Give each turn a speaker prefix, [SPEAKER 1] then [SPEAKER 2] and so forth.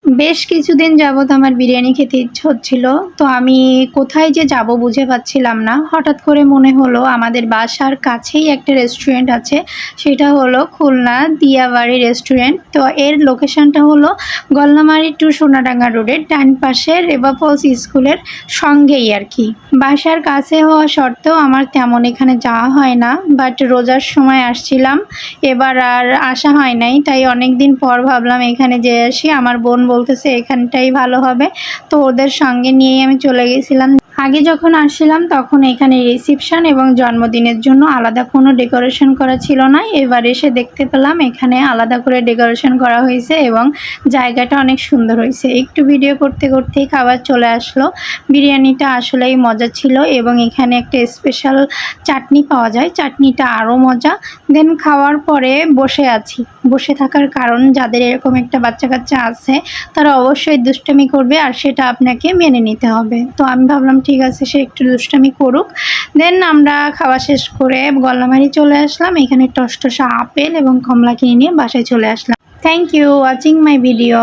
[SPEAKER 1] বেশ কিছুদিন যাবৎ আমার বিরিয়ানি খেতে ইচ্ছে হচ্ছিল। তো আমি কোথায় যে যাব বুঝে পাচ্ছিলাম না। হঠাৎ করে মনে হলো আমাদের বাসার কাছেই একটা রেস্টুরেন্ট আছে। সেটা হলো খুলনা দিয়াবাড়ি রেস্টুরেন্ট। তো এর লোকেশনটা হলো গলনামারী টু সোনাডাঙ্গা রোডের ডান পাশে রেবা ফলস স্কুলের সঙ্গেই আর কি। বাসার কাছে হওয়া সত্ত্বেও আমার তেমন এখানে যাওয়া হয় না, বাট রোজার সময় আসছিলাম, এবার আর আসা হয় নাই। তাই অনেক দিন পর ভাবলাম এখানে যেয়ে আসি। আমার বোন বলতেছে এখানটাই ভালো হবে, তো ওদের সঙ্গে নিয়েই আমি চলে গেছিলাম। আগে যখন আসছিলাম তখন এখানে রিসিপশন এবং জন্মদিনের জন্য আলাদা কোনো ডেকোরেশন করা ছিল না। এবার এসে দেখতে পেলাম এখানে আলাদা করে ডেকোরেশন করা হয়েছে এবং জায়গাটা অনেক সুন্দর হয়েছে। একটু ভিডিও করতে করতেই খাবার চলে আসলো। বিরিয়ানিটা আসলেই মজা ছিল এবং এখানে একটা স্পেশাল চাটনি পাওয়া যায়, চাটনিটা আরও মজা। দেন খাওয়ার পরে বসে আছি। বসে থাকার কারণ, যাদের এরকম একটা বাচ্চা কাচ্চা আছে তারা অবশ্যই দুষ্টামি করবে আর সেটা আপনাকে মেনে নিতে হবে। তো আমি ভাবলাম ঠিক আছে, সে একটু দুষ্টামি করুক। দেন আমরা খাওয়া শেষ করে গল্লামারি চলে আসলাম। এখানে টসটসা আপেল এবং কমলা কিনে নিয়ে বাসায় চলে আসলাম। Thank you watching my video.